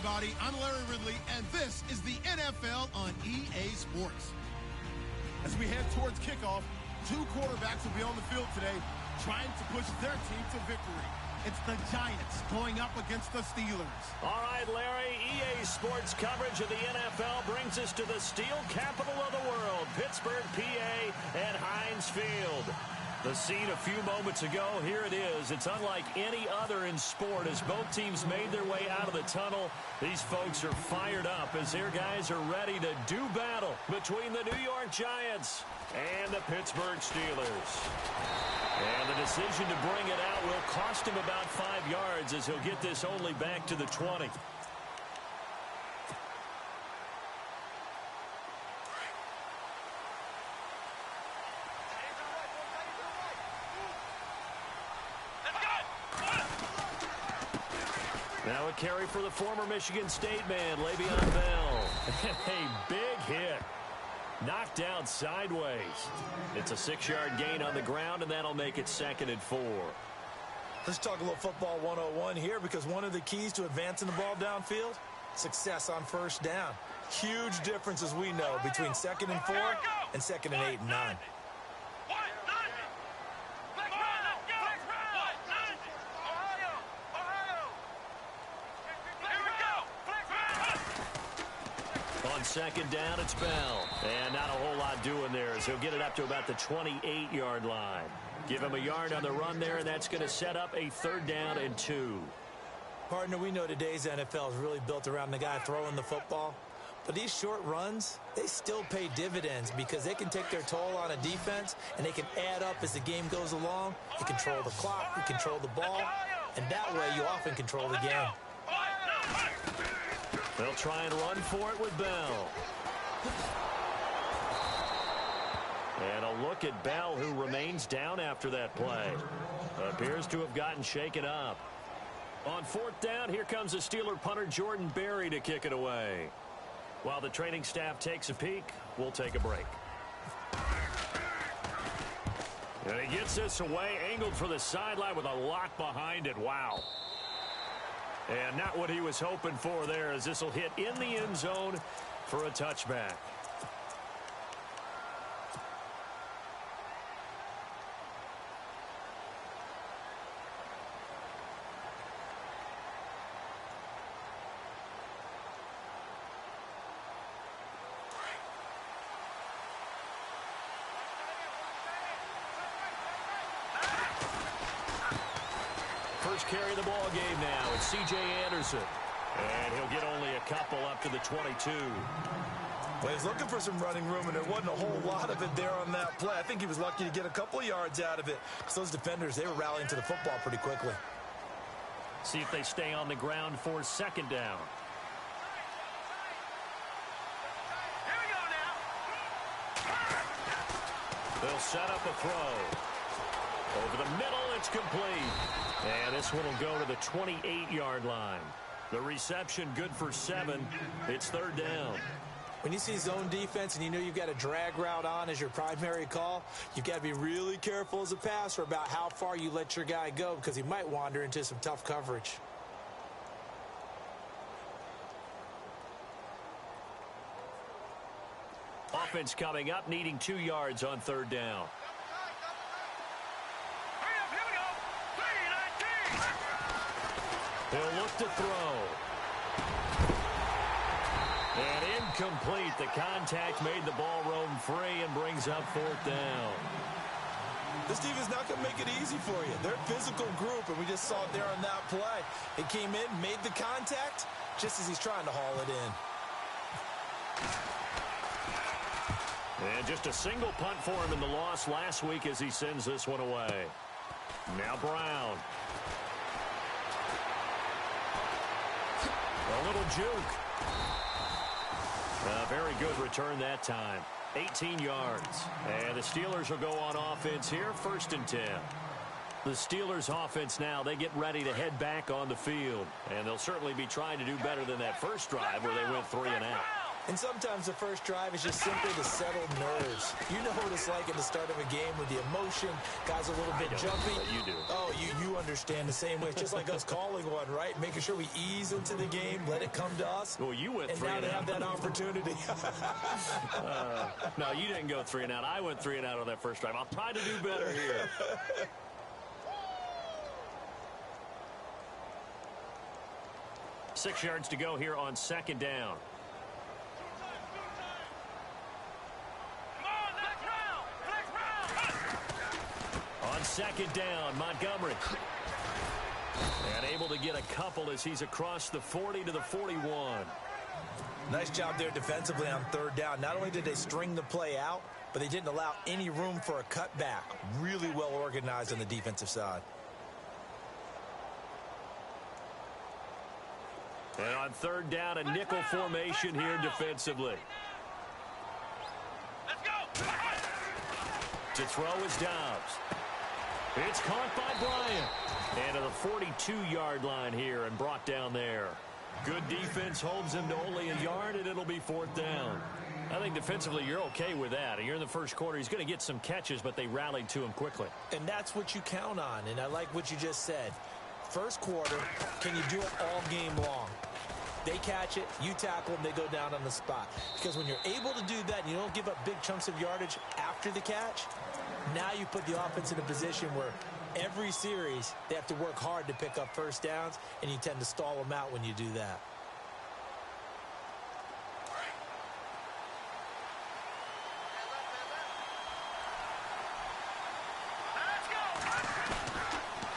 everybody. I'm Larry Ridley, and this is the NFL on EA Sports. As we head towards kickoff, two quarterbacks will be on the field today trying to push their team to victory. It's the Giants going up against the Steelers. All right, Larry, EA Sports coverage of the NFL brings us to the steel capital of the world, Pittsburgh, PA, at Heinz Field. The scene a few moments ago, here it is. It's unlike any other in sport as both teams made their way out of the tunnel. These folks are fired up as their guys are ready to do battle between the New York Giants and the Pittsburgh Steelers. And the decision to bring it out will cost him about 5 yards as he'll get this only back to the 20. Now a carry for the former Michigan State man, Le'Veon Bell. A big hit. Knocked out sideways. It's a 6-yard gain on the ground, and that'll make it 2nd and 4. Let's talk a little football 101 here, because one of the keys to advancing the ball downfield, success on first down. Huge difference, as we know, between 2nd and 4 and 2nd and 8 and 9. On 2nd down, it's Bell. And not a whole lot doing there as he'll get it up to about the 28-yard line. Give him a yard on the run there, and that's going to set up a 3rd down and 2. Partner, we know today's NFL is really built around the guy throwing the football. But these short runs, they still pay dividends because they can take their toll on a defense, and they can add up as the game goes along. You control the clock, you control the ball, and that way you often control the game. They'll try and run for it with Bell. And a look at Bell, who remains down after that play. Appears to have gotten shaken up. On 4th down, here comes the Steeler punter Jordan Berry to kick it away. While the training staff takes a peek, we'll take a break. And he gets this away, angled for the sideline with a lock behind it. Wow. And not what he was hoping for there, as this will hit in the end zone for a touchback. First carry of the ball game now. It's C.J. Anderson. And he'll get only a couple up to the 22. Well, he's looking for some running room, and there wasn't a whole lot of it there on that play. I think he was lucky to get a couple of yards out of it, because those defenders, they were rallying to the football pretty quickly. See if they stay on the ground for 2nd down. Here we go now. They'll set up a throw. Over the middle, it's complete. And this one will go to the 28-yard line. The reception good for 7. It's 3rd down. When you see zone defense and you know you've got a drag route on as your primary call, you've got to be really careful as a passer about how far you let your guy go, because he might wander into some tough coverage. Offense coming up, needing 2 yards on 3rd down. He'll look to throw. And incomplete. The contact made the ball roam free and brings up 4th down. This team is not going to make it easy for you. They're a physical group, and we just saw it there on that play. It came in, made the contact, just as he's trying to haul it in. And just a single punt for him in the loss last week as he sends this one away. Now Brown. A little juke. A very good return that time. 18 yards. And the Steelers will go on offense here, 1st and 10. The Steelers offense now, they get ready to head back on the field. And they'll certainly be trying to do better than that first drive where they went 3 and out. And sometimes the first drive is just simply to settle nerves. You know what it's like at the start of a game with the emotion. Guys a little bit jumpy. You do. Oh, you understand the same way. It's just like us calling one, right? Making sure we ease into the game, let it come to us. Well, you went 3 and and now out. they have that opportunity. No, you didn't go 3 and out. I went 3 and out on that first drive. I'll try to do better here. Six yards to go here on second down. On second down, Montgomery. And able to get a couple as he's across the 40 to the 41. Nice job there defensively on third down. Not only did they string the play out, but they didn't allow any room for a cutback. Really well organized on the defensive side. And on third down, a nickel formation here defensively. Let's go. To throw is Dobbs. It's caught by Bryant. And to the 42-yard line here and brought down there. Good defense holds him to only a yard, and it'll be fourth down. I think defensively you're okay with that. You're in the first quarter. He's going to get some catches, but they rallied to him quickly. And that's what you count on, and I like what you just said. First quarter, can you do it all game long? They catch it, you tackle them, they go down on the spot. Because when you're able to do that and you don't give up big chunks of yardage after the catch, now you put the offense in a position where every series they have to work hard to pick up first downs, and you tend to stall them out when you do that.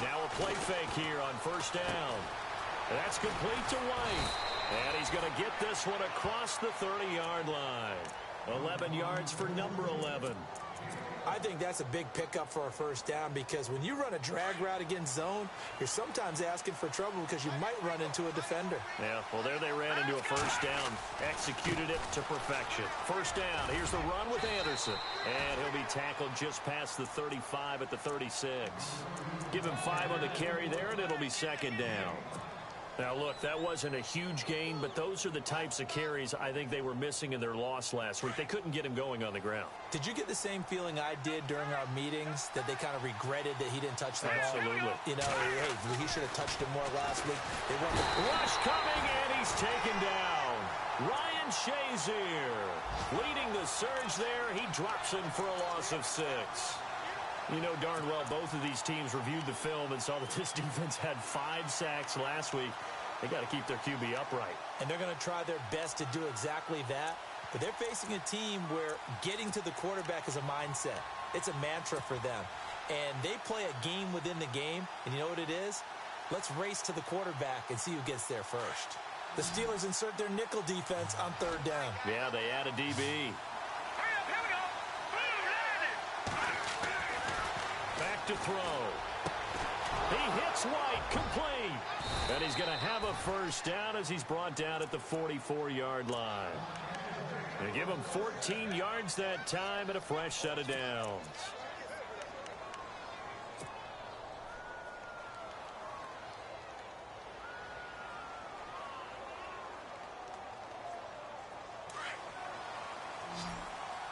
Now a play fake here on first down. That's complete to White. And he's going to get this one across the 30-yard line. 11 yards for number 11. I think that's a big pickup for a first down, because when you run a drag route against zone, you're sometimes asking for trouble because you might run into a defender. Yeah, well, there they ran into a first down. Executed it to perfection. First down. Here's the run with Anderson. And he'll be tackled just past the 35 at the 36. Give him 5 on the carry there, and it'll be second down. Now, look, that wasn't a huge gain, but those are the types of carries I think they were missing in their loss last week. They couldn't get him going on the ground. Did you get the same feeling I did during our meetings, that they kind of regretted that he didn't touch the ball? Absolutely. You know, hey, he should have touched it more last week. They won the rush coming, and he's taken down. Ryan Shazier leading the surge there. He drops him for a loss of 6. You know darn well both of these teams reviewed the film and saw that this defense had 5 sacks last week. They got to keep their QB upright. And they're going to try their best to do exactly that. But they're facing a team where getting to the quarterback is a mindset. It's a mantra for them. And they play a game within the game. And you know what it is? Let's race to the quarterback and see who gets there first. The Steelers insert their nickel defense on third down. Yeah, they add a DB. Back to throw. He hits White, complete. And he's going to have a first down as he's brought down at the 44-yard line. They give him 14 yards that time and a fresh set of downs.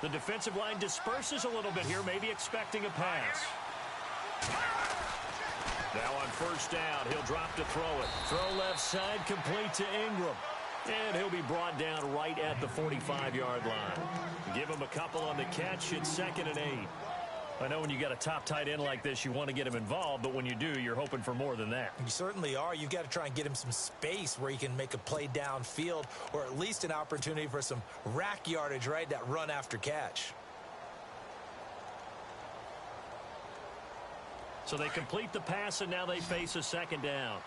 The defensive line disperses a little bit here, maybe expecting a pass. Now on first down, he'll drop to throw it. Throw left side, complete to Ingram. And he'll be brought down right at the 45-yard line. Give him a couple on the catch. It's 2nd and 8. I know when you got a top tight end like this, you want to get him involved, but when you do, you're hoping for more than that. You certainly are. You've got to try and get him some space where he can make a play downfield, or at least an opportunity for some rack yardage, right? That run after catch. So they complete the pass, and now they face a second down.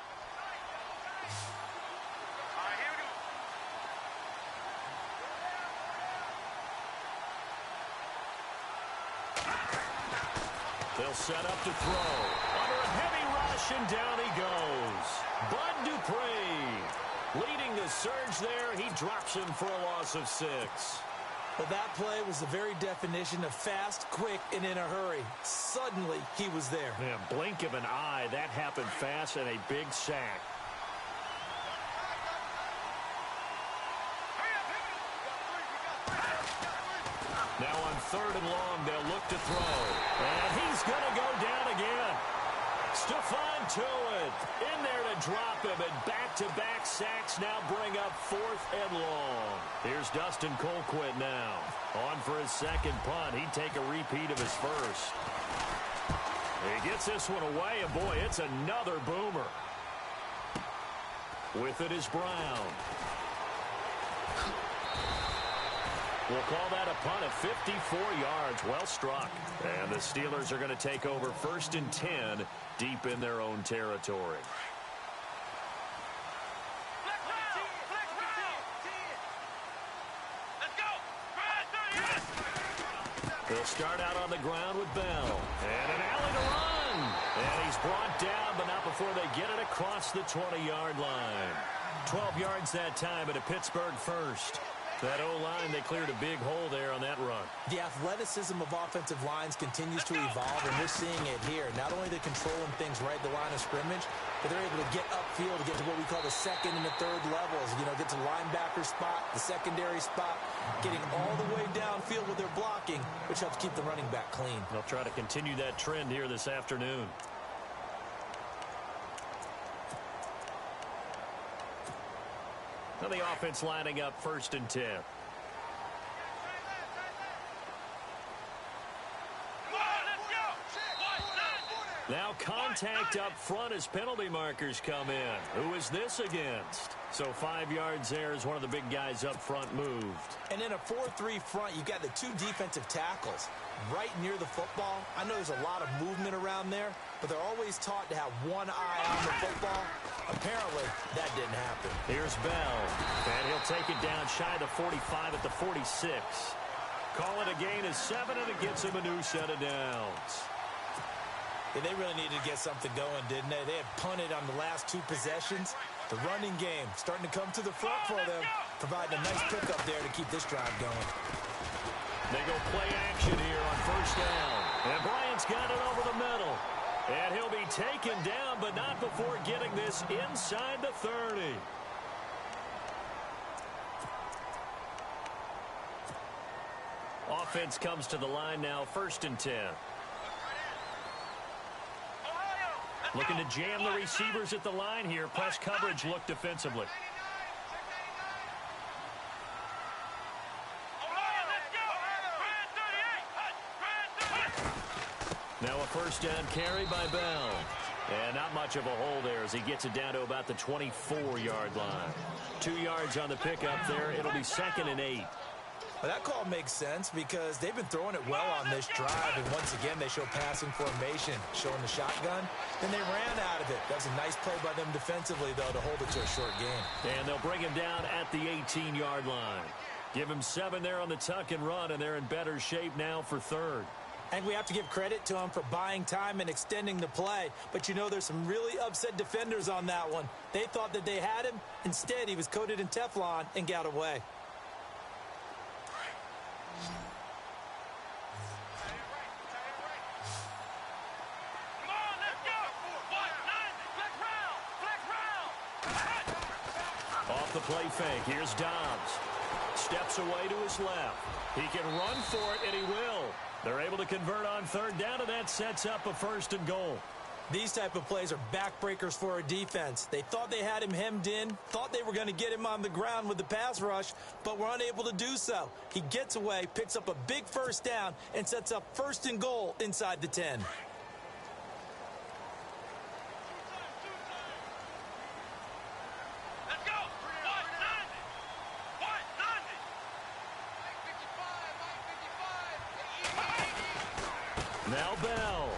They'll set up to throw. Under a heavy rush, and down he goes. Bud Dupree leading the surge there. He drops him for a loss of 6. Well, that play was the very definition of fast, quick, and in a hurry. Suddenly, he was there. Yeah, blink of an eye. That happened fast, and a big sack. Now on 3rd and long, they'll look to throw. And he's going to go down again. Stephon Tuitt in there to drop him, and back-to-back sacks now bring up 4th and long. Here's Dustin Colquitt now. On for his second punt. He'd take a repeat of his first. He gets this one away, and boy, it's another boomer. With it is Brown. We'll call that a punt of 54 yards. Well struck. And the Steelers are going to take over 1st and 10 deep in their own territory. They'll start out on the ground with Bell. And an alley to run. And he's brought down, but not before they get it across the 20-yard line. 12 yards that time at a Pittsburgh first. That O-line, they cleared a big hole there on that run. The athleticism of offensive lines continues to evolve, and we're seeing it here. Not only they're controlling things right at the line of scrimmage, but they're able to get upfield to get to what we call the 2nd and the 3rd levels. You know, get to linebacker spot, the secondary spot, getting all the way downfield with their blocking, which helps keep the running back clean. They'll try to continue that trend here this afternoon. Now the offense lining up 1st and 10. Now contact up front as penalty markers come in. Who is this against? So 5 yards there as one of the big guys up front moved. And in a 4-3 front, you've got the 2 defensive tackles right near the football. I know there's a lot of movement around there, but they're always taught to have one eye on the football. Apparently, that didn't happen. Here's Bell, and he'll take it down shy of the 45 at the 46. Call it a gain of 7, and it gets him a new set of downs. Yeah, they really needed to get something going, didn't they? They had punted on the last 2 possessions. The running game starting to come to the front for them, providing a nice pickup there to keep this drive going. They go play action here on 1st down. And Bryant's got it over the middle. And he'll be taken down, but not before getting this inside the 30. Offense comes to the line now, 1st and 10. Looking to jam the receivers at the line here. Press coverage look defensively. Now a 1st down carry by Bell. And not much of a hole there as he gets it down to about the 24-yard line. 2 yards on the pickup there. It'll be 2nd and 8. Well, that call makes sense because they've been throwing it well on this drive, and once again they show passing formation, showing the shotgun. Then they ran out of it. That was a nice play by them defensively, though, to hold it to a short game. And they'll bring him down at the 18-yard line. Give him 7 there on the tuck and run, and they're in better shape now for 3rd. And we have to give credit to him for buying time and extending the play. But, you know, there's some really upset defenders on that one. They thought that they had him. Instead, he was coated in Teflon and got away. Off the play fake, here's Dobbs. Steps away to his left. He can run for it, and he will. They're able to convert on 3rd down, and that sets up a 1st and goal. These type of plays are backbreakers for a defense. They thought they had him hemmed in, thought they were going to get him on the ground with the pass rush, but were unable to do so. He gets away, picks up a big 1st down, and sets up 1st and goal inside the 10. Now Bell.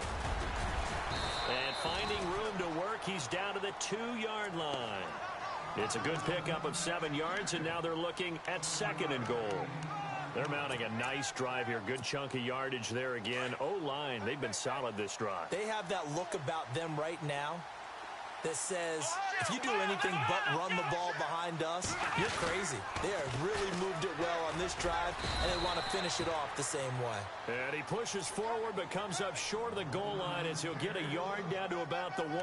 And finding room to work, he's down to the 2-yard line. It's a good pickup of 7 yards, and now they're looking at 2nd and goal. They're mounting a nice drive here. Good chunk of yardage there again. O-line, they've been solid this drive. They have that look about them right now that says, if you do anything but run the ball behind us, you're crazy. They have really moved it well on this drive, and they want to finish it off the same way. And he pushes forward but comes up short of the goal line as he'll get a yard down to about the 1.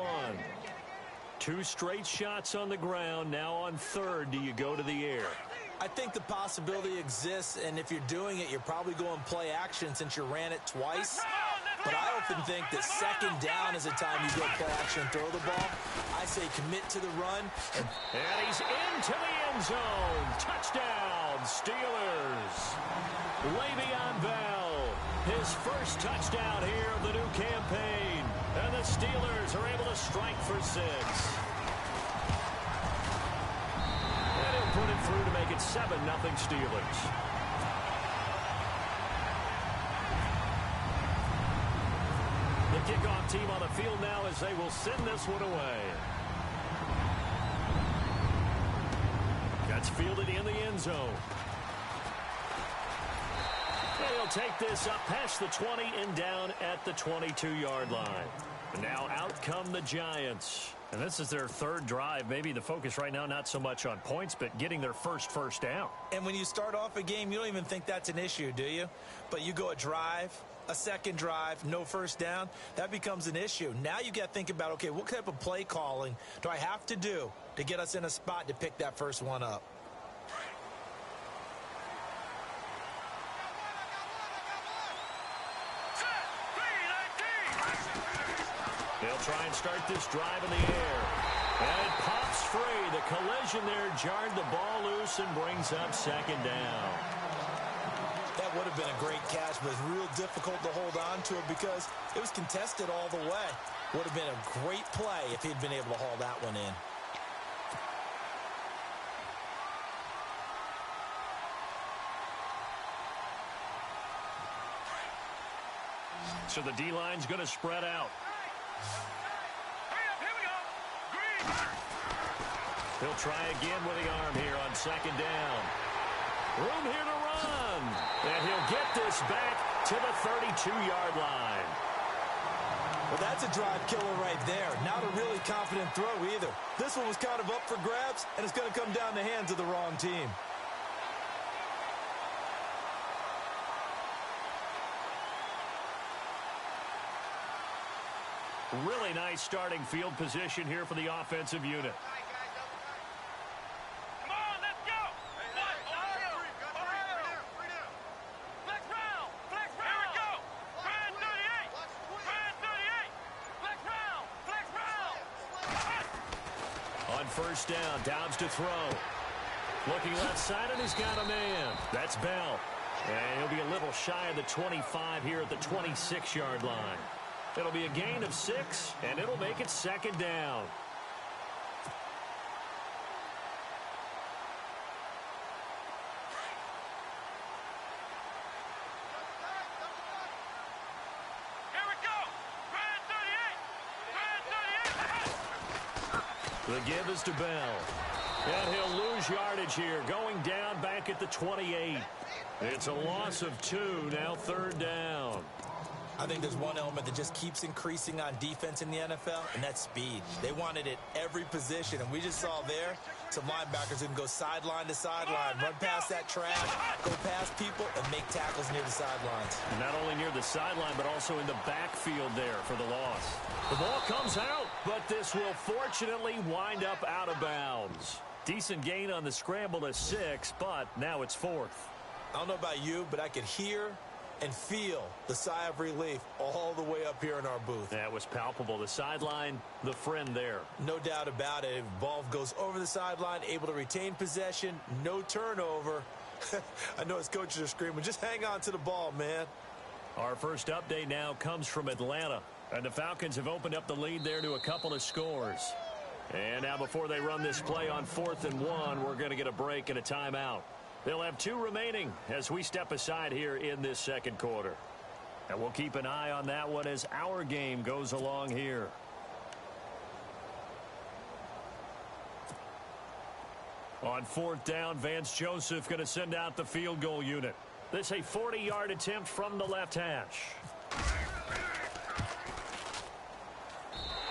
2 straight shots on the ground. Now on 3rd, do you go to the air? I think the possibility exists, and if you're doing it, you're probably going play action since you ran it twice. But I often think that second down is a time you go play action and throw the ball. I say commit to the run. And he's into the end zone. Touchdown, Steelers. Le'Veon Bell, his first touchdown here of the new campaign. And the Steelers are able to strike for 6. And he'll put it through to make it 7-0 Steelers. The kickoff team on the field now as they will send this one away. That's fielded in the end zone. And he'll take this up past the 20 and down at the 22-yard line. And now out come the Giants. And this is their third drive. Maybe the focus right now not so much on points, but getting their first down. And when you start off a game, you don't even think that's an issue, do you? But you go a drive, a second drive, no first down, that becomes an issue. Now you got to think about, okay, what type of play calling do I have to do to get us in a spot to pick that first one up? They'll try and start this drive in the air. And it pops free. The collision there jarred the ball loose and brings up second down. That would have been a great catch, but it's real difficult to hold on to it because it was contested all the way. Would have been a great play if he'd been able to haul that one in. So the D-line's going to spread out. He'll try again with the arm here on second down. Room here to run. And he'll get this back to the 32-yard line. Well, that's a drive killer right there. Not a really confident throw either. This one was kind of up for grabs, and it's going to come down the hands of the wrong team. Really nice starting field position here for the offensive unit. On first down, Dobbs to throw. Looking left side, and he's got a man. That's Bell. And he'll be a little shy of the 25 here at the 26-yard line. It'll be a gain of 6, and it'll make it second down. The give is to Bell. And he'll lose yardage here, going down back at the 28. It's a loss of 2, now third down. I think there's one element that just keeps increasing on defense in the NFL, and that's speed. They want it at every position, and we just saw there some linebackers who can go sideline to sideline, run past that trash, go past people, and make tackles near the sidelines. And not only near the sideline, but also in the backfield there for the loss. The ball comes out, but this will fortunately wind up out of bounds. Decent gain on the scramble to 6, but now it's 4th. I don't know about you, but I could hear and feel the sigh of relief all the way up here in our booth. That was palpable. The sideline, the friend there. No doubt about it. Ball goes over the sideline, able to retain possession, no turnover. I know his coaches are screaming, just hang on to the ball, man. Our first update now comes from Atlanta. And the Falcons have opened up the lead there to a couple of scores. And now before they run this play on 4th and 1, we're going to get a break and a timeout. They'll have 2 remaining as we step aside here in this second quarter. And we'll keep an eye on that one as our game goes along here. On 4th down, Vance Joseph going to send out the field goal unit. This a 40-yard attempt from the left hash.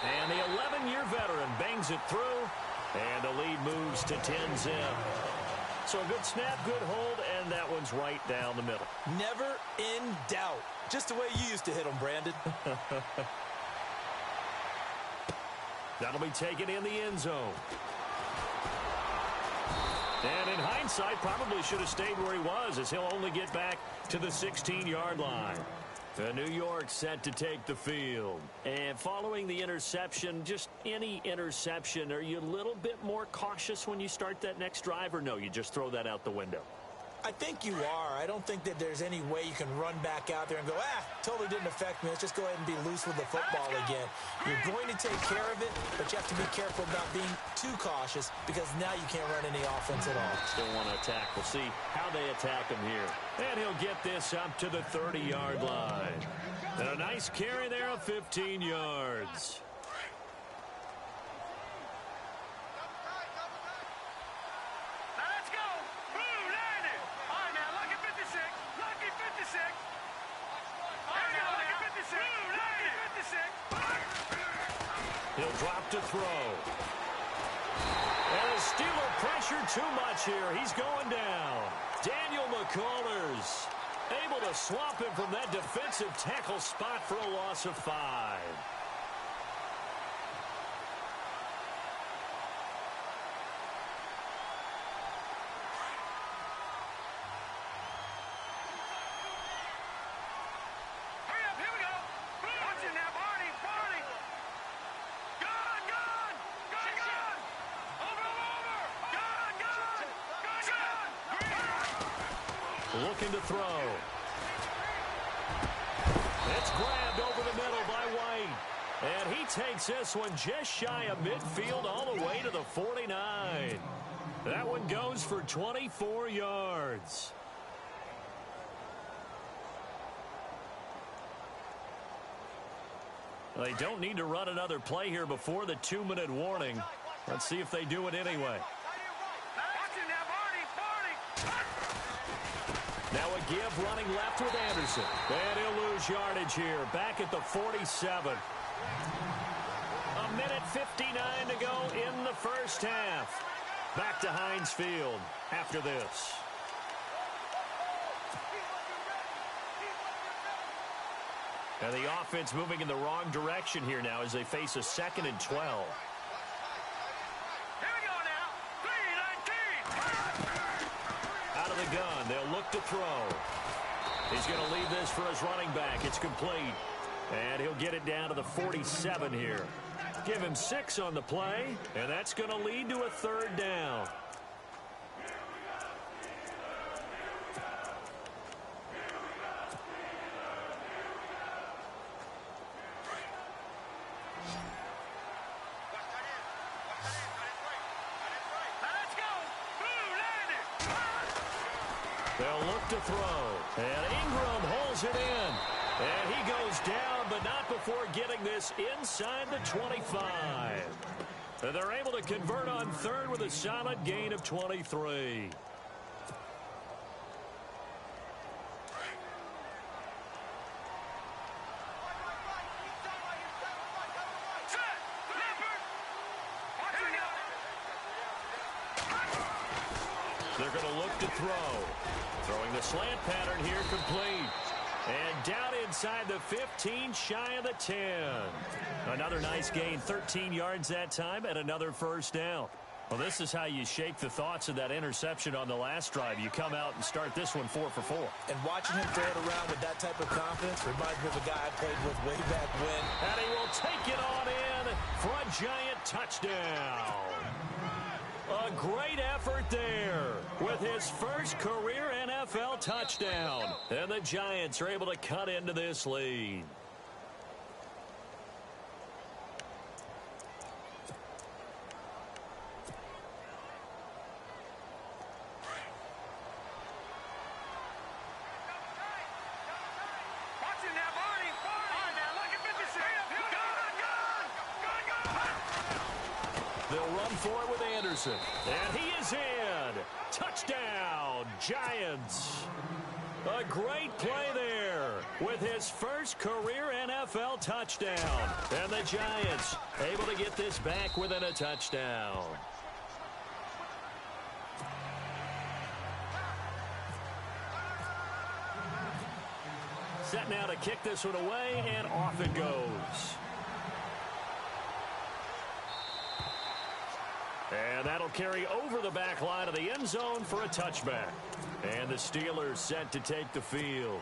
And the 11-year veteran bangs it through, and the lead moves to 10-zip. So a good snap, good hold, and that one's right down the middle. Never in doubt. Just the way you used to hit them, Brandon. That'll be taken in the end zone. And in hindsight, probably should have stayed where he was, as he'll only get back to the 16-yard line. New York set to take the field. And following the interception, just any interception, are you a little bit more cautious when you start that next drive, or no, you just throw that out the window? I think you are. I don't think that there's any way you can run back out there and go, totally didn't affect me. Let's just go ahead and be loose with the football again. You're going to take care of it, but you have to be careful about being too cautious because now you can't run any offense at all. Still want to attack. We'll see how they attack him here. And he'll get this up to the 30-yard line. And a nice carry there of 15 yards. He'll drop to throw. And the Steeler pressure too much here. He's going down. Daniel McCullers able to swamp him from that defensive tackle spot for a loss of 5. Looking to throw. It's grabbed over the middle by White. And he takes this one just shy of midfield all the way to the 49. That one goes for 24 yards. They don't need to run another play here before the 2-minute warning. Let's see if they do it anyway. Now a give running left with Anderson. And he'll lose yardage here, back at the 47. A minute 59 to go in the first half. Back to Heinz Field after this. And the offense moving in the wrong direction here now as they face a 2nd and 12. The gun. They'll look to throw. He's going to leave this for his running back. It's complete. And he'll get it down to the 47 here. Give him 6 on the play, and that's going to lead to a 3rd down. They'll look to throw. And Ingram holds it in. And he goes down, but not before getting this inside the 25. And they're able to convert on 3rd with a solid gain of 23. They're going to look to throw. Throwing the slant pattern here complete. And down inside the 15, shy of the 10. Another nice gain, 13 yards that time, and another 1st down. Well, this is how you shake the thoughts of that interception on the last drive. You come out and start this one 4 for 4. And watching him throw it around with that type of confidence reminds me of a guy I played with way back when. And he will take it on in for a giant touchdown. A great effort there with his first career NFL touchdown. And the Giants are able to cut into this lead. They'll run for it with Anderson. And he is in. Touchdown, Giants. A great play there with his first career NFL touchdown. And the Giants able to get this back within a touchdown. Set now to kick this one away, and off it goes. And that'll carry over the back line of the end zone for a touchback. And the Steelers set to take the field.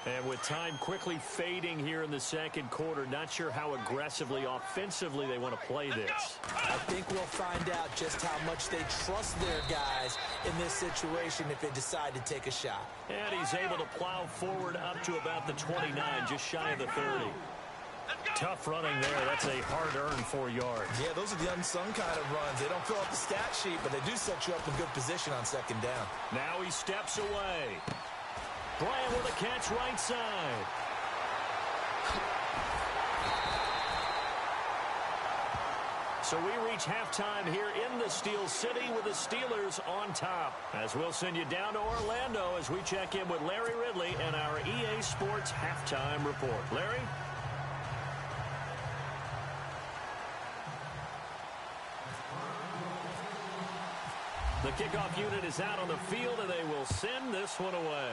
And with time quickly fading here in the second quarter, not sure how aggressively, offensively they want to play this. I think we'll find out just how much they trust their guys in this situation if they decide to take a shot. And he's able to plow forward up to about the 29, just shy of the 30. Tough running there. That's a hard-earned 4 yards. Yeah, those are the unsung kind of runs. They don't fill out the stat sheet, but they do set you up in good position on second down. Now he steps away. Bryant with a catch right side. So we reach halftime here in the Steel City with the Steelers on top. As we'll send you down to Orlando as we check in with Larry Ridley and our EA Sports Halftime Report. Larry? The kickoff unit is out on the field, and they will send this one away.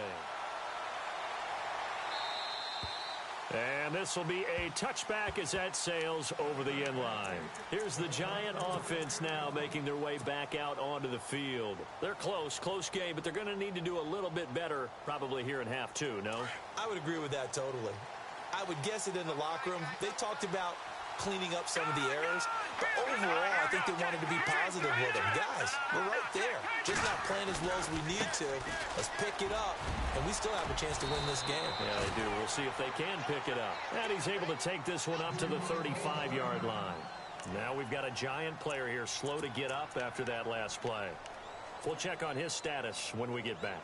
And this will be a touchback as that sails over the end line. Here's the Giant offense now making their way back out onto the field. They're close game, but they're going to need to do a little bit better probably here in half two, no? I would agree with that totally. I would guess it in the locker room. They talked about cleaning up some of the errors, but overall, I think they wanted to be positive with them. Guys, we're right there. Just not playing as well as we need to. Let's pick it up, and we still have a chance to win this game. Yeah, they do. We'll see if they can pick it up. And he's able to take this one up to the 35-yard line. Now we've got a Giant player here slow to get up after that last play. We'll check on his status when we get back.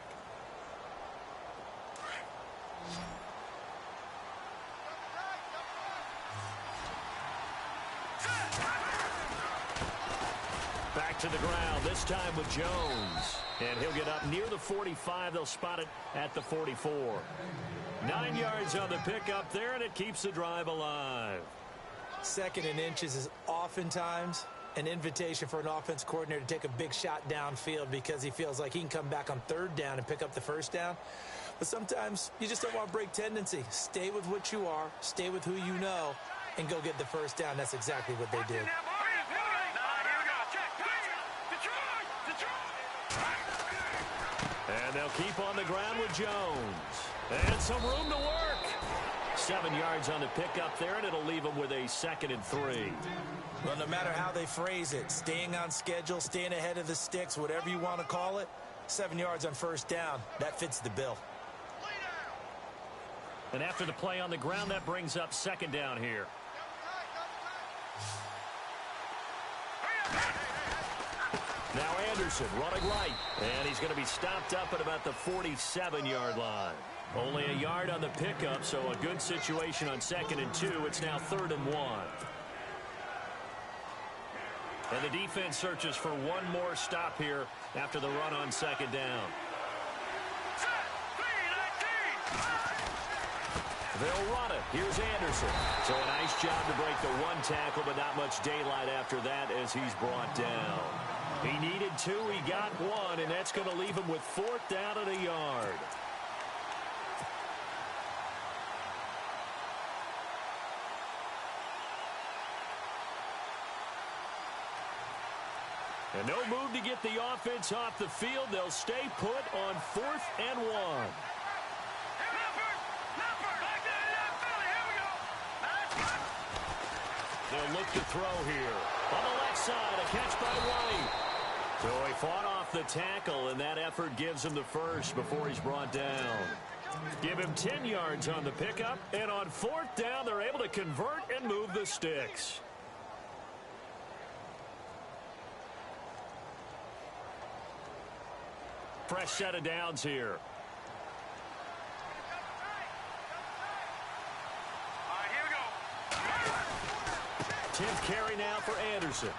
Back to the ground, this time with Jones. And he'll get up near the 45. They'll spot it at the 44. 9 yards on the pickup there, and it keeps the drive alive. Second and inches is oftentimes an invitation for an offense coordinator to take a big shot downfield because he feels like he can come back on third down and pick up the first down. But sometimes you just don't want to break tendency. Stay with what you are, stay with who you know, and go get the first down. That's exactly what they did. And they'll keep on the ground with Jones. And some room to work. 7 yards on the pickup there, and it'll leave them with a 2nd and 3. Well, no matter how they phrase it, staying on schedule, staying ahead of the sticks, whatever you want to call it, 7 yards on first down, that fits the bill. And after the play on the ground, that brings up 2nd down here. Now Anderson running right, and he's going to be stopped up at about the 47-yard line. Only a yard on the pickup, so a good situation on 2nd and 2. It's now 3rd and 1. And the defense searches for one more stop here after the run on 2nd down. They'll run it. Here's Anderson. So a nice job to break the one tackle, but not much daylight after that as he's brought down. He needed 2, he got 1, and that's going to leave him with 4th down and a yard. And no move to get the offense off the field. They'll stay put on 4th and 1. They'll look to throw here. On the left side, a catch by White. So he fought off the tackle, and that effort gives him the first before he's brought down. Give him 10 yards on the pickup, and on 4th down, they're able to convert and move the sticks. Fresh set of downs here. 10th carry now for Anderson.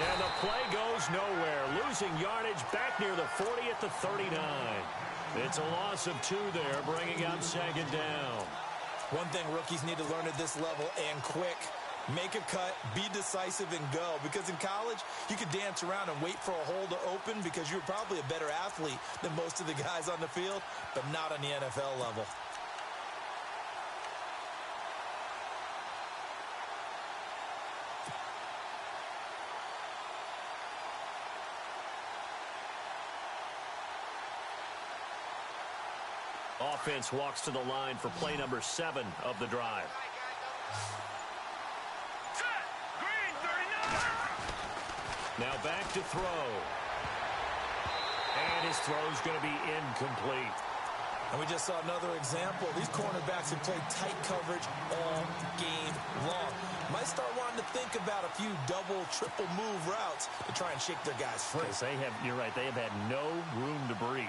And the play goes nowhere. Losing yardage back near the 40 at the 39. It's a loss of 2 there, bringing up 2nd down. One thing rookies need to learn at this level, and quick, make a cut, be decisive, and go. Because in college, you could dance around and wait for a hole to open because you're probably a better athlete than most of the guys on the field, but not on the NFL level. Offense walks to the line for play number 7 of the drive. Set. Green 39. Now back to throw. And his throw is going to be incomplete. And we just saw another example. These cornerbacks have played tight coverage all game long. Might start wanting to think about a few double, triple move routes to try and shake their guys free. You're right, they have had no room to breathe.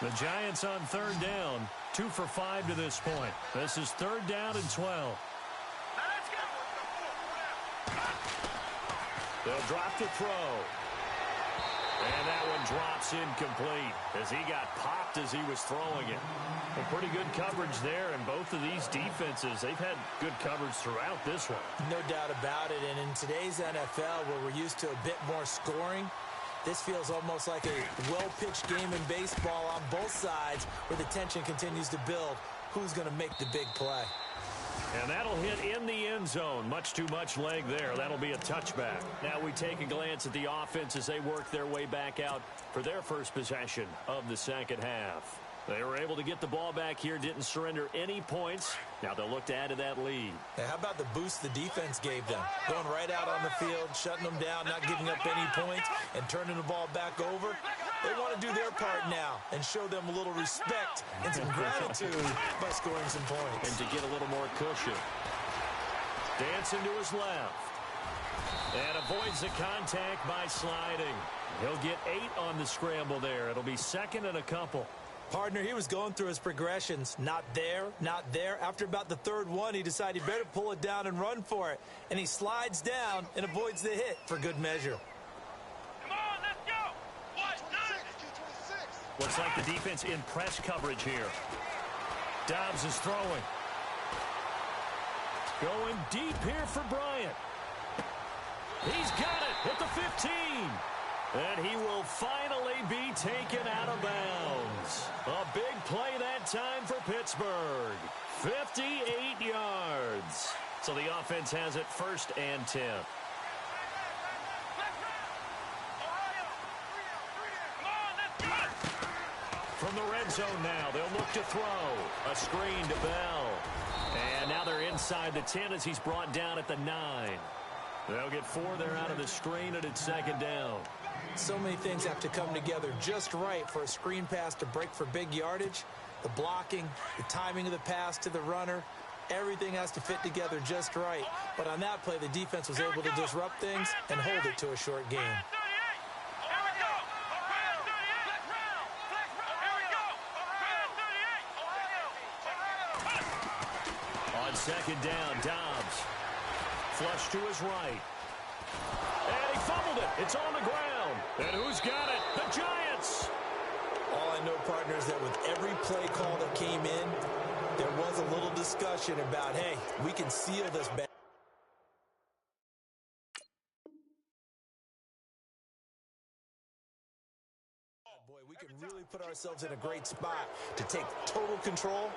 The Giants on third down, 2 for 5 to this point. This is third down and 12. Let's go. They'll drop to throw. And that one drops incomplete as he got popped as he was throwing it. Well, pretty good coverage there, and both of these defenses, they've had good coverage throughout this one. No doubt about it, and in today's NFL, where we're used to a bit more scoring, this feels almost like a well-pitched game in baseball on both sides where the tension continues to build. Who's going to make the big play? And that'll hit in the end zone. Much too much leg there. That'll be a touchback. Now we take a glance at the offense as they work their way back out for their first possession of the second half. They were able to get the ball back here, didn't surrender any points. Now they'll look to add to that lead. Hey, how about the boost the defense gave them? Going right out on the field, shutting them down, not giving up any points, and turning the ball back over. They want to do their part now and show them a little respect and some gratitude by scoring some points. And to get a little more cushion. Dancing to his left. And avoids the contact by sliding. He'll get 8 on the scramble there. It'll be second and a couple. Partner, he was going through his progressions. Not there, not there. After about the third one, he decided he better pull it down and run for it. And he slides down and avoids the hit for good measure. Come on, let's go. Looks like the defense in press coverage here. Dobbs is throwing. Going deep here for Bryant. He's got it at the 15. And he will finally be taken out of bounds. A big play that time for Pittsburgh. 58 yards. So the offense has it first and 10. From the red zone now, they'll look to throw. A screen to Bell. And now they're inside the 10 as he's brought down at the 9. They'll get 4 there out of the screen, and it's second down. So many things have to come together just right for a screen pass to break for big yardage. The blocking, the timing of the pass to the runner, everything has to fit together just right. But on that play, the defense was able to disrupt things and hold it to a short game. On second down, Dobbs. Flush to his right. And he fumbled it. It's on the ground. And who's got it? The Giants. All I know, partner, is that with every play call that came in, there was a little discussion about, hey, we can seal this back. Boy, we can really put ourselves in a great spot to take total control,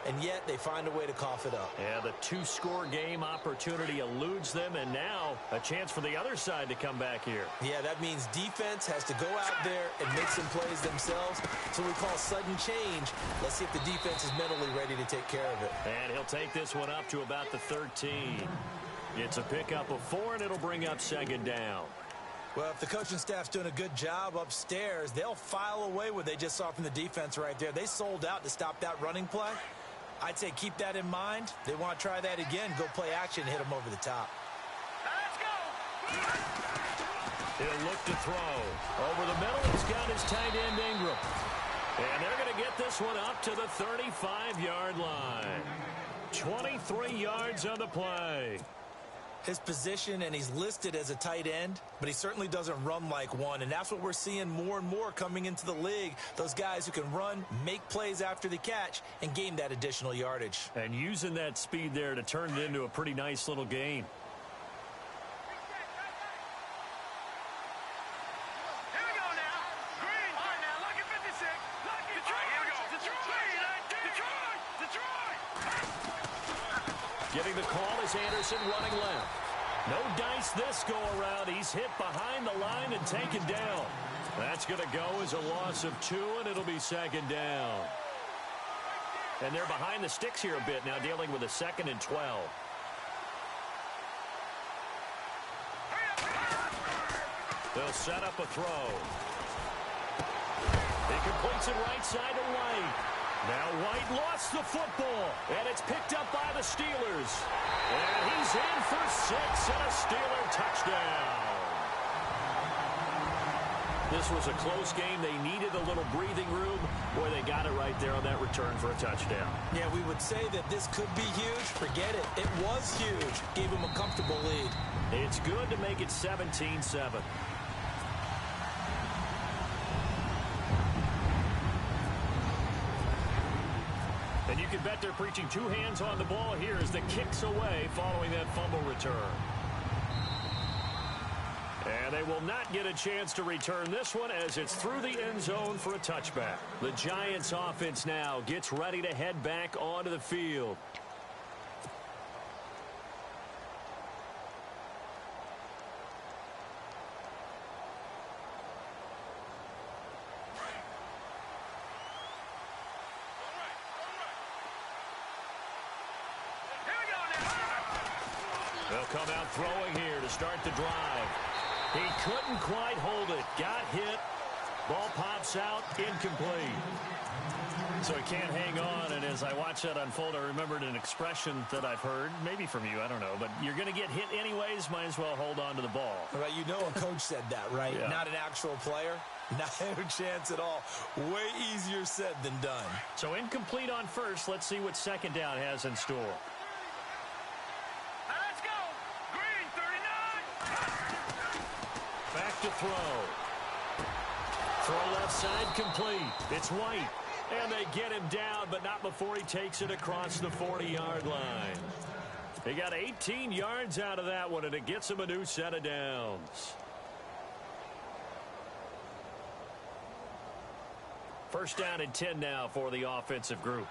and yet they find a way to cough it up. Yeah, the 2-score game opportunity eludes them, and now a chance for the other side to come back here. Yeah, that means defense has to go out there and make some plays themselves. So we call sudden change. Let's see if the defense is mentally ready to take care of it. And he'll take this one up to about the 13. It's a pickup of 4, and it'll bring up second down. Well, if the coaching staff's doing a good job upstairs, they'll file away what they just saw from the defense right there. They sold out to stop that running play. I'd say keep that in mind. They want to try that again, go play action, hit them over the top. Let's go. He'll look to throw. Over the middle, he's got his tight end Ingram. And they're going to get this one up to the 35-yard line. 23 yards on the play. His position, and he's listed as a tight end, but he certainly doesn't run like one, and that's what we're seeing more and more coming into the league. Those guys who can run, make plays after the catch, and gain that additional yardage. And using that speed there to turn it into a pretty nice little gain. Here we go now. Green. All right, now, look at 56. Look at Detroit. Here we go. Detroit. Getting the call is Anderson running left. No dice this go-around. He's hit behind the line and taken down. That's going to go as a loss of 2, and it'll be second down. And they're behind the sticks here a bit now, dealing with a 2nd and 12. They'll set up a throw. He completes it right side to White. Now White lost the football, and it's picked up by the Steelers. And he's in for 6 and a Steeler touchdown. This was a close game. They needed a little breathing room. Boy, they got it right there on that return for a touchdown. Yeah, we would say that this could be huge. Forget it. It was huge. Gave him a comfortable lead. It's good to make it 17-7. And you can bet they're preaching 2 hands on the ball here as the kick's away following that fumble return. And they will not get a chance to return this one as it's through the end zone for a touchback. The Giants offense now gets ready to head back onto the field. They'll come out throwing here to start the drive. He couldn't quite hold it. Got hit. Ball pops out. Incomplete. So he can't hang on. And as I watch that unfold, I remembered an expression that I've heard, maybe from you, I don't know. But you're going to get hit anyways. Might as well hold on to the ball. Right, you know a coach said that, right? Yeah. Not an actual player. Not a chance at all. Way easier said than done. So incomplete on first. Let's see what second down has in store. Let's go. Green, 39. Back to throw. Throw left side complete. It's White. And they get him down, but not before he takes it across the 40-yard line. He got 18 yards out of that one, and it gets him a new set of downs. First down and 10 now for the offensive group.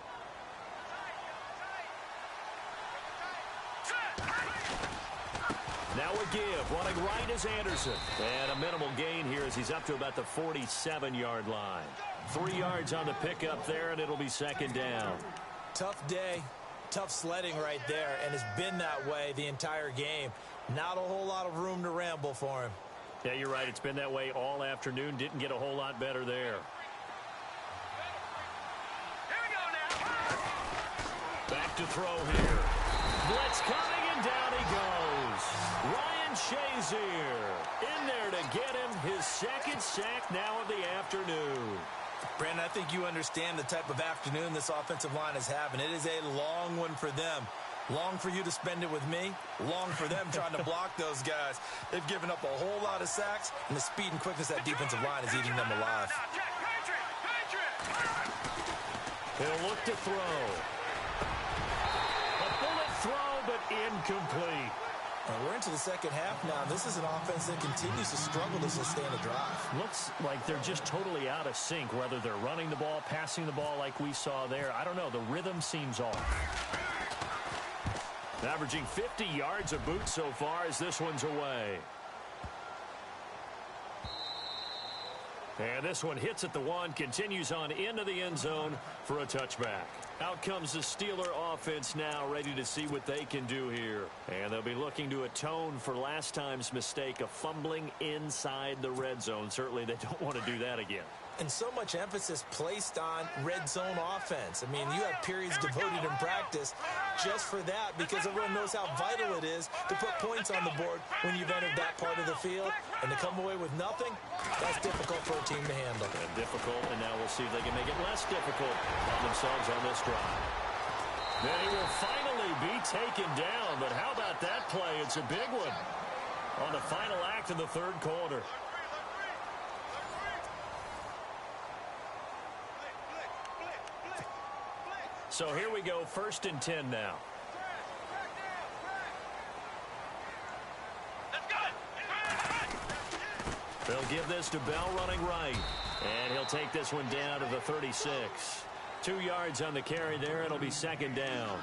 Now a give. Running right is Anderson. And a minimal gain here as he's up to about the 47-yard line. 3 yards on the pickup there, and it'll be second down. Tough day. Tough sledding right there, and it's been that way the entire game. Not a whole lot of room to ramble for him. Yeah, you're right. It's been that way all afternoon. Didn't get a whole lot better there. Here we go now. Back to throw here. Blitz coming, and down he goes. Ryan Shazier in there to get him his second sack now of the afternoon. Brandon, I think you understand the type of afternoon this offensive line is having. It is a long one for them. Long for you to spend it with me. Long for them trying to block those guys. They've given up a whole lot of sacks, and the speed and quickness of that defensive line is eating them alive. Now, check. Patriot. He'll look to throw. A bullet throw, but incomplete. We're into the second half now. This is an offense that continues to struggle to sustain a drive. Looks like they're just totally out of sync, whether they're running the ball, passing the ball like we saw there. I don't know. The rhythm seems off. Averaging 50 yards a boot so far as this one's away. And this one hits at the 1, continues on into the end zone for a touchback. Out comes the Steeler offense now, ready to see what they can do here. And they'll be looking to atone for last time's mistake of fumbling inside the red zone. Certainly they don't want to do that again. And so much emphasis placed on red zone offense. I mean, you have periods devoted in practice just for that because everyone knows how vital it is to put points on the board when you've entered that part of the field. And to come away with nothing, that's difficult for a team to handle. And difficult, and now we'll see if they can make it less difficult on themselves on this drive. Then he will finally be taken down, but how about that play? It's a big one on the final act of the third quarter. So here we go, 1st and 10 now. They'll give this to Bell running right. And he'll take this one down to the 36. 2 yards on the carry there. It'll be second down.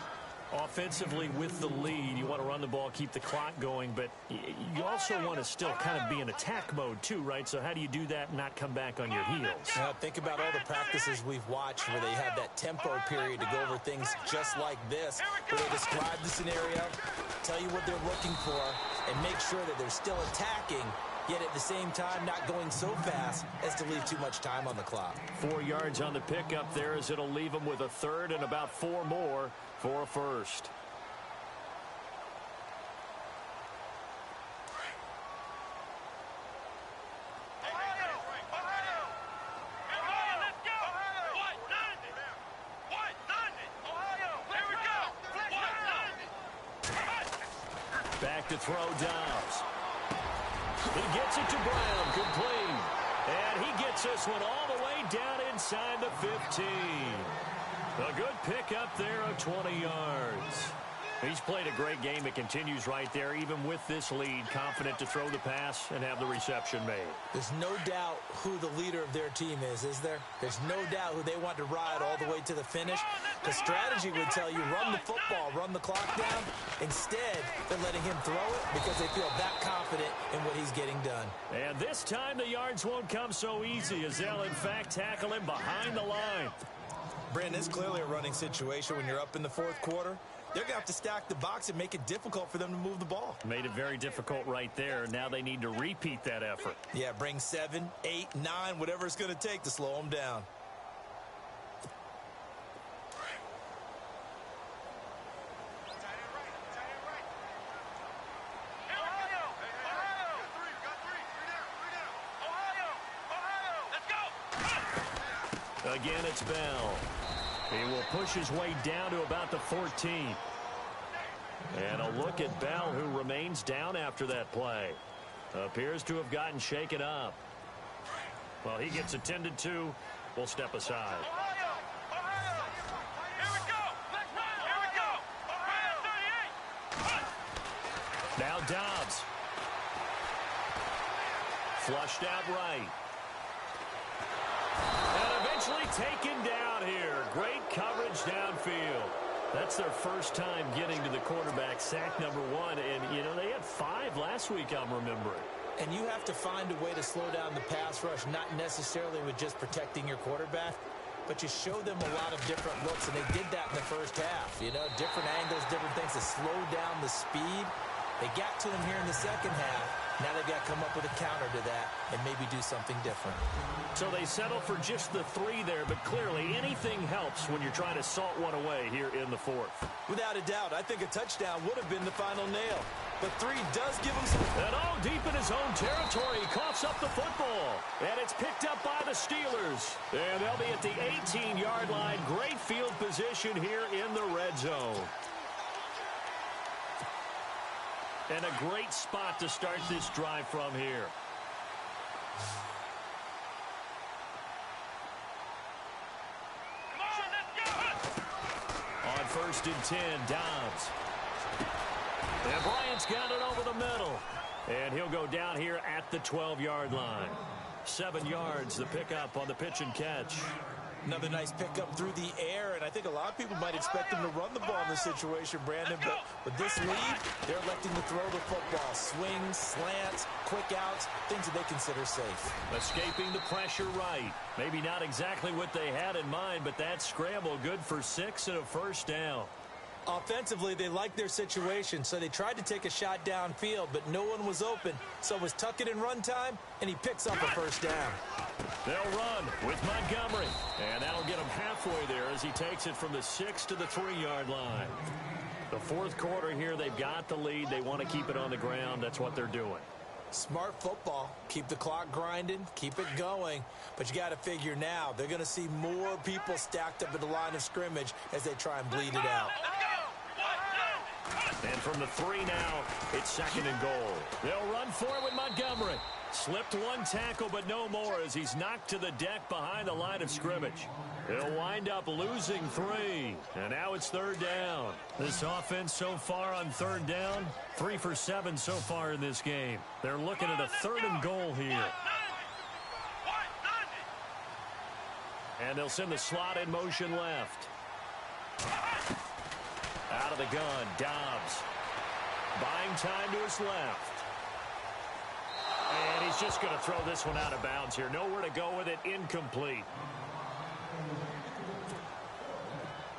Offensively with the lead, you want to run the ball, keep the clock going, but you also want to still kind of be in attack mode too, right? So how do you do that and not come back on your heels? Think about all the practices we've watched where they have that tempo period to go over things just like this, where they describe the scenario, tell you what they're looking for, and make sure that they're still attacking, yet at the same time not going so fast as to leave too much time on the clock. 4 yards on the pickup there as it'll leave them with a third and about 4 more for a first. Back to throw, Dobbs. He gets it to Brown, complete. And he gets this one all the way down inside the 15. A good pickup there of 20 yards. He's played a great game. It continues right there, even with this lead, confident to throw the pass and have the reception made. There's no doubt who the leader of their team is there? There's no doubt who they want to ride all the way to the finish. The strategy would tell you run the football, run the clock down. Instead, they're letting him throw it because they feel that confident in what he's getting done. And this time the yards won't come so easy as they'll, in fact, tackle him behind the line. Brandon, it's clearly a running situation when you're up in the fourth quarter. They're going to have to stack the box and make it difficult for them to move the ball. Made it very difficult right there. Now they need to repeat that effort. Yeah, bring 7, 8, 9, whatever it's going to take to slow them down. Again, it's Bell. He will push his way down to about the 14. And a look at Bell, who remains down after that play. Appears to have gotten shaken up. Well, he gets attended to. We'll step aside. Now Dobbs. Flushed out right. And eventually taken down here. Great coverage downfield. That's their first time getting to the quarterback, sack number 1. And, you know, they had 5 last week, I'm remembering. And you have to find a way to slow down the pass rush, not necessarily with just protecting your quarterback, but you show them a lot of different looks, and they did that in the first half. You know, different angles, different things to slow down the speed. They got to him here in the second half. Now they've got to come up with a counter to that and maybe do something different. So they settle for just the 3 there, but clearly anything helps when you're trying to salt one away here in the fourth. Without a doubt, I think a touchdown would have been the final nail. But 3 does give him some... And all deep in his own territory, he coughs up the football. And it's picked up by the Steelers. And they'll be at the 18-yard line. Great field position here in the red zone. And a great spot to start this drive from here. On 1st and 10, Dobbs. And Bryant's got it over the middle. And he'll go down here at the 12-yard line. 7 yards, the pickup on the pitch and catch. Another nice pickup through the air, and I think a lot of people might expect him to run the ball in this situation, Brandon, but with this lead, they're electing to throw the football. Swings, slants, quick outs, things that they consider safe. Escaping the pressure right. Maybe not exactly what they had in mind, but that scramble good for 6 and a first down. Offensively, they liked their situation, so they tried to take a shot downfield, but no one was open. So it was tuck it in run time, and he picks up a first down. They'll run with Montgomery, and that'll get him halfway there as he takes it from the 6 to the 3-yard line. The fourth quarter here, they've got the lead. They want to keep it on the ground. That's what they're doing. Smart football. Keep the clock grinding, keep it going. But you got to figure now, they're going to see more people stacked up at the line of scrimmage as they try and bleed it out. And from the 3 now, it's 2nd and goal. They'll run for it with Montgomery. Slipped 1 tackle, but no more as he's knocked to the deck behind the line of scrimmage. He'll wind up losing 3. And now it's 3rd down. This offense so far on 3rd down, 3 for 7 so far in this game. They're looking at a 3rd and goal here. And they'll send the slot in motion left. Out of the gun, Dobbs. Buying time to his left. And he's just going to throw this one out of bounds here. Nowhere to go with it. Incomplete.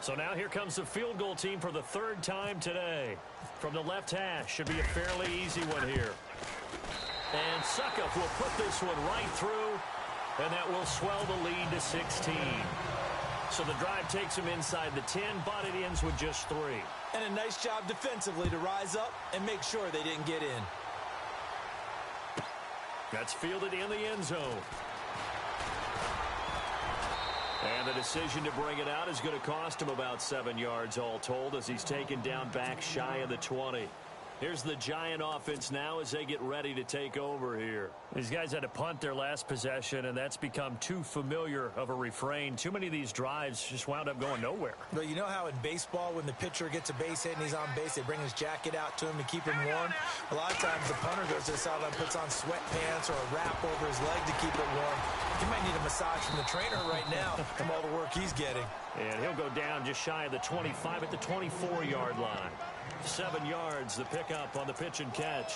So now here comes the field goal team for the third time today. From the left hash. Should be a fairly easy one here. And Succinylcholine will put this one right through. And that will swell the lead to 16. So the drive takes him inside the 10, but it ends with just 3. And a nice job defensively to rise up and make sure they didn't get in. That's fielded in the end zone. And the decision to bring it out is going to cost him about 7 yards all told as he's taken down back shy of the 20. Here's the Giant offense now as they get ready to take over here. These guys had to punt their last possession, and that's become too familiar of a refrain. Too many of these drives just wound up going nowhere. But you know how in baseball, when the pitcher gets a base hit and he's on base, they bring his jacket out to him to keep him warm? A lot of times the punter goes to the sideline, puts on sweatpants or a wrap over his leg to keep it warm. He might need a massage from the trainer right now from all the work he's getting. And he'll go down just shy of the 25 at the 24-yard line. 7 yards, the pickup on the pitch and catch.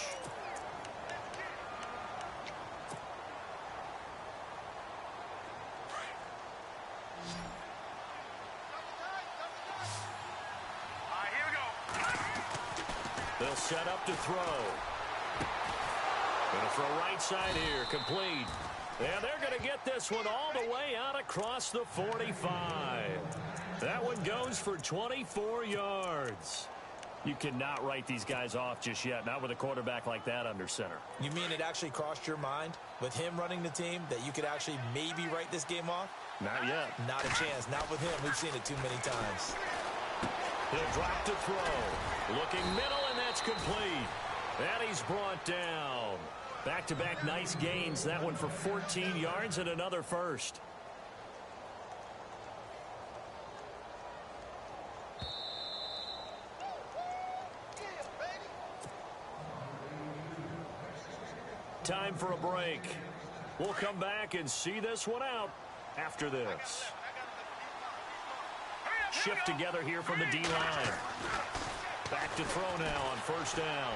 Here we go. They'll set up to throw. Gonna throw right side here, complete. And they're going to get this one all the way out across the 45. That one goes for 24 yards. You cannot write these guys off just yet, not with a quarterback like that under center. You mean it actually crossed your mind with him running the team that you could actually maybe write this game off? Not yet. Not a chance. Not with him. We've seen it too many times. He'll drop to throw. Looking middle, and that's complete. And he's brought down. Back-to-back nice gains. That one for 14 yards and another first. Time for a break. We'll come back and see this one out after this. Shift together here from the D-line. Back to throw now on first down.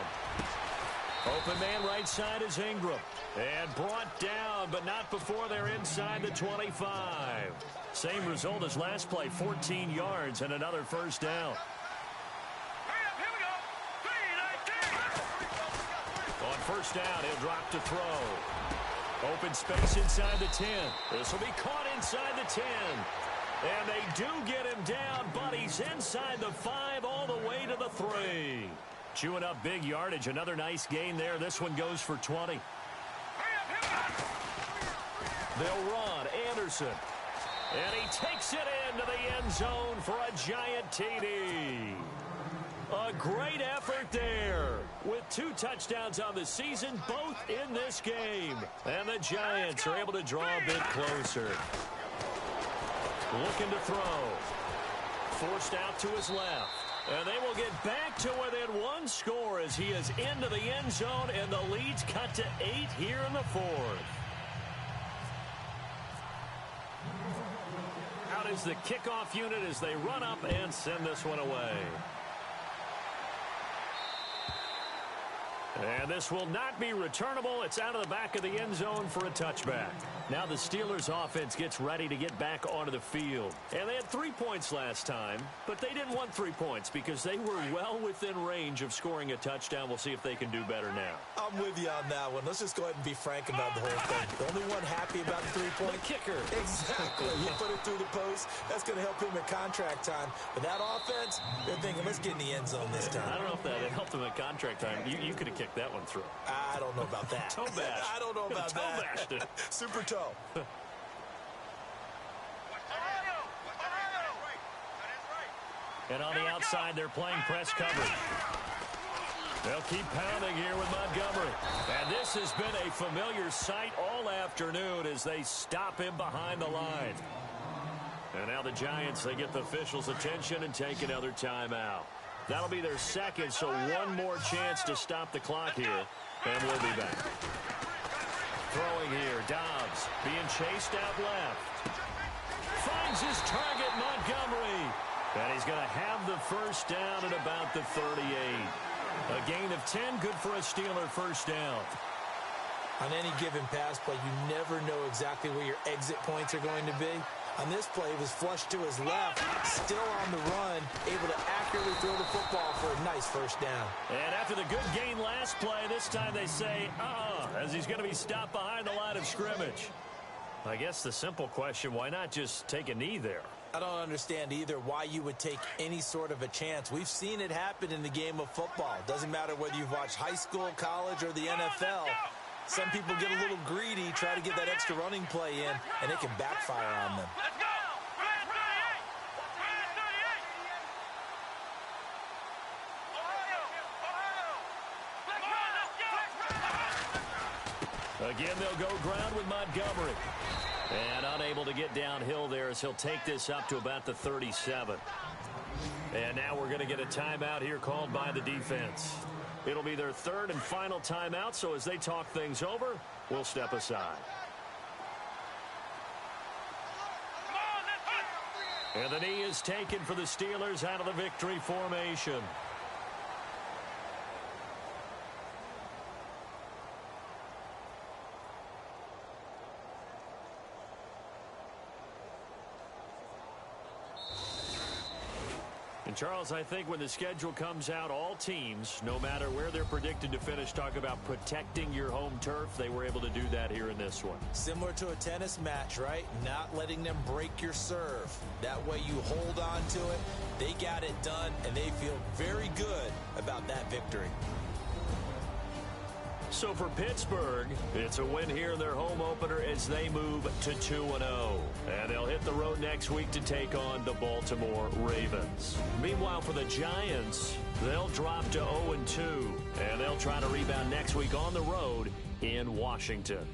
Open man right side is Ingram. And brought down, but not before they're inside the 25. Same result as last play, 14 yards and another first down. On first down, he'll drop to throw. Open space inside the 10. This will be caught inside the 10. And they do get him down, but he's inside the 5 all the way to the 3. Chewing up big yardage. Another nice gain there. This one goes for 20. They'll run. Anderson. And he takes it into the end zone for a giant TD. A great effort there. With 2 touchdowns on the season, both in this game. And the Giants are able to draw a bit closer. Looking to throw. Forced out to his left. And they will get back to within 1 score as he is into the end zone, and the lead's cut to 8 here in the 4th. Out is the kickoff unit as they run up and send this one away. And this will not be returnable. It's out of the back of the end zone for a touchback. Now the Steelers offense gets ready to get back onto the field. And they had 3 points last time, but they didn't want 3 points because they were well within range of scoring a touchdown. We'll see if they can do better now. I'm with you on that one. Let's just go ahead and be frank about the whole thing. The only one happy about the 3-point. The kicker. Exactly. You put it through the post. That's going to help him at contract time. But that offense, they're thinking, let's get in the end zone this time. I don't know if that helped him at contract time. You could have kicked that one through. I don't know about that. Toe bash. I don't know about toe that. bashed it. Super toe. And on the outside, they're playing press coverage. They'll keep pounding here with Montgomery. And this has been a familiar sight all afternoon as they stop him behind the line. And now the Giants, they get the officials' attention and take another timeout. That'll be their second, so 1 more chance to stop the clock here. And we'll be back. Throwing here, Dobbs being chased out left. Finds his target, Montgomery. And he's going to have the first down at about the 38. A gain of 10, good for a Steeler first down. On any given pass play, you never know exactly where your exit points are going to be. On this play, it was flushed to his left, still on the run, able to accurately throw the football for a nice first down. And after the good gain last play, this time they say, as he's going to be stopped behind the line of scrimmage. I guess the simple question, why not just take a knee there? I don't understand either why you would take any sort of a chance. We've seen it happen in the game of football. Doesn't matter whether you've watched high school, college, or the NFL. Some people get a little greedy, try to get that extra running play in, and it can backfire on them. Let's go! Again, they'll go ground with Montgomery. And unable to get downhill there as he'll take this up to about the 37. And now we're going to get a timeout here called by the defense. It'll be their third and final timeout, so as they talk things over, we'll step aside. And the knee is taken for the Steelers out of the victory formation. And, Charles, I think when the schedule comes out, all teams, no matter where they're predicted to finish, talk about protecting your home turf. They were able to do that here in this one. Similar to a tennis match, right? Not letting them break your serve. That way you hold on to it. They got it done, and they feel very good about that victory. So for Pittsburgh, it's a win here in their home opener as they move to 2-0. And they'll hit the road next week to take on the Baltimore Ravens. Meanwhile, for the Giants, they'll drop to 0-2. And they'll try to rebound next week on the road in Washington.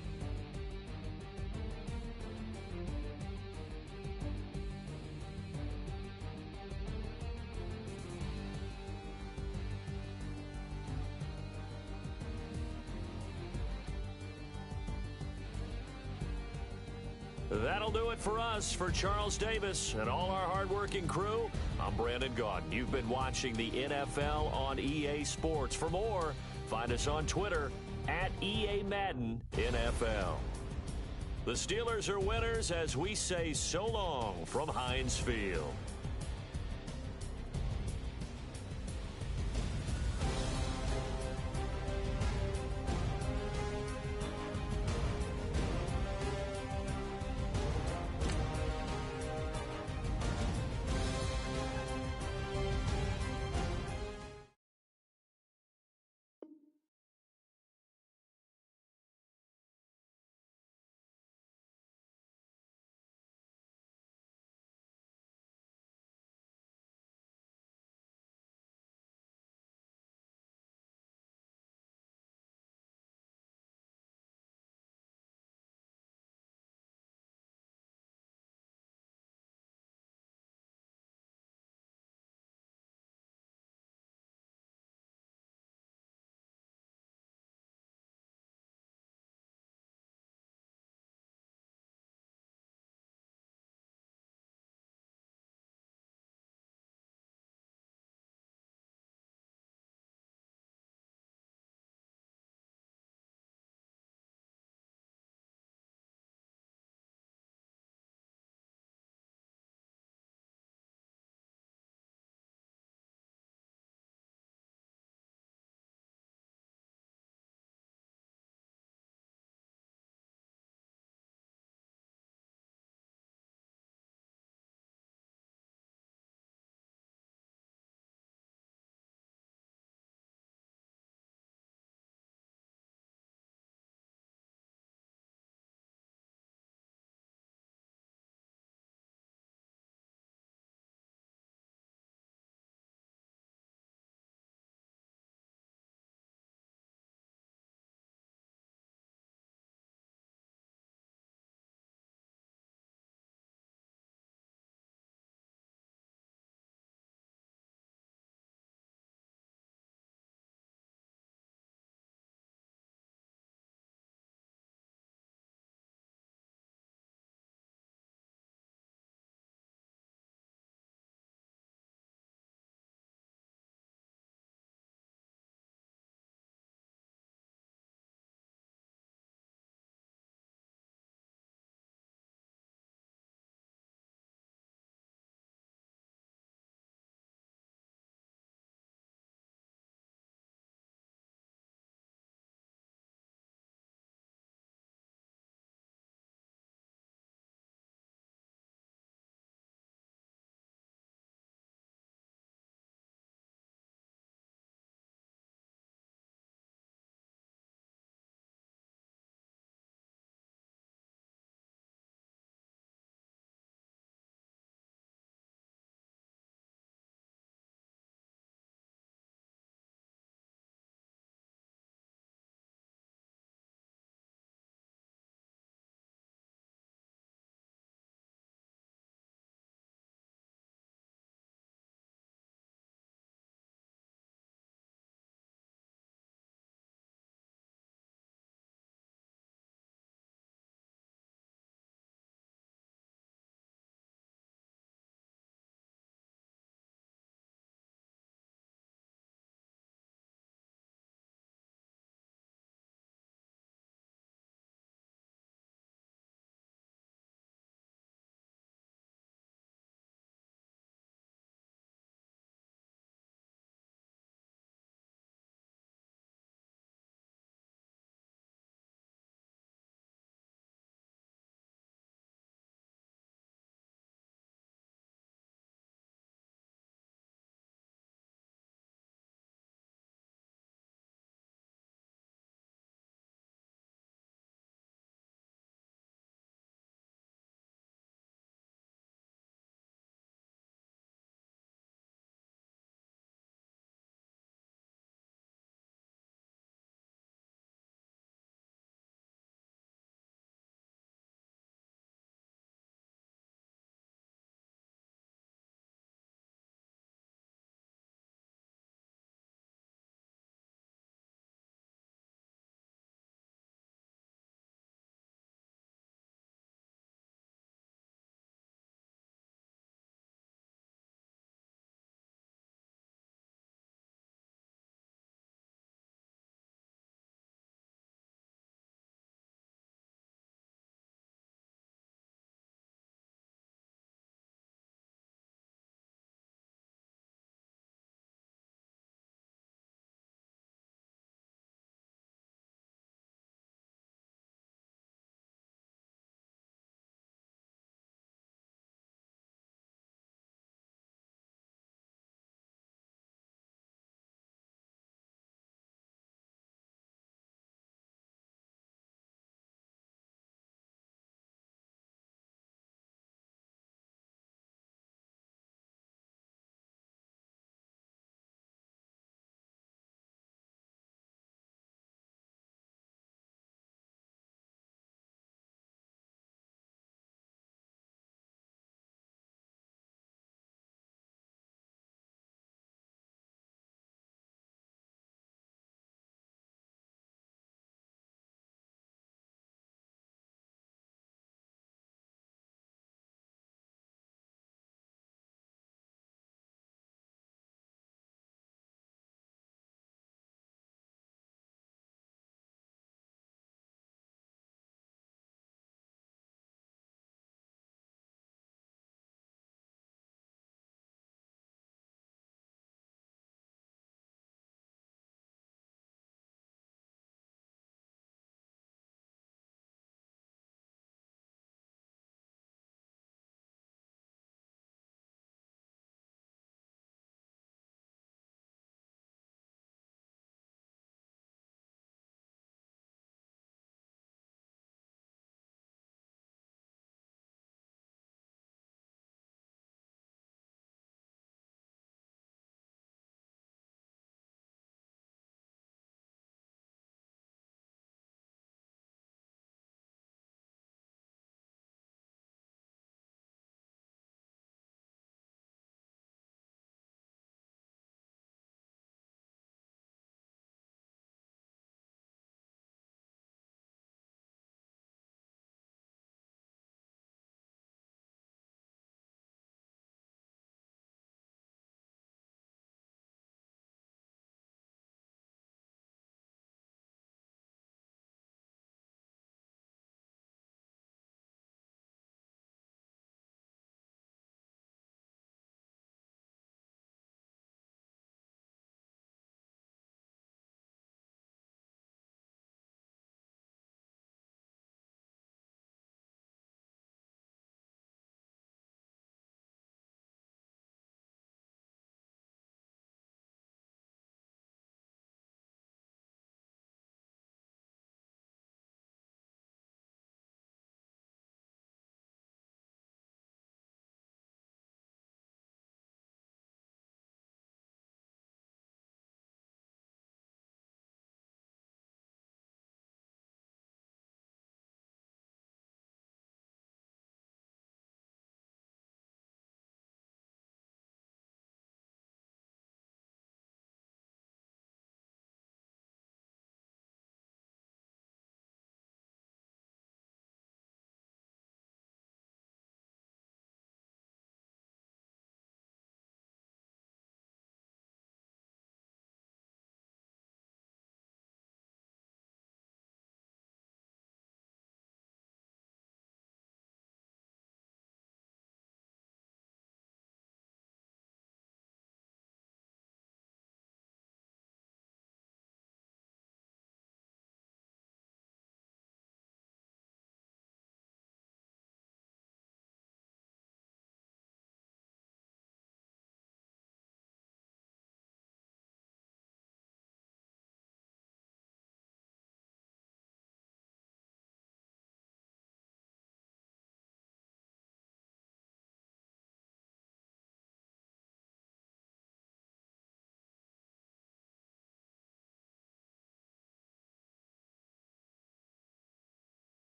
That'll do it for us. For Charles Davis and all our hardworking crew, I'm Brandon Gaudin. You've been watching the NFL on EA Sports. For more, find us on Twitter at EA Madden NFL. The Steelers are winners as we say so long from Heinz Field.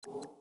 You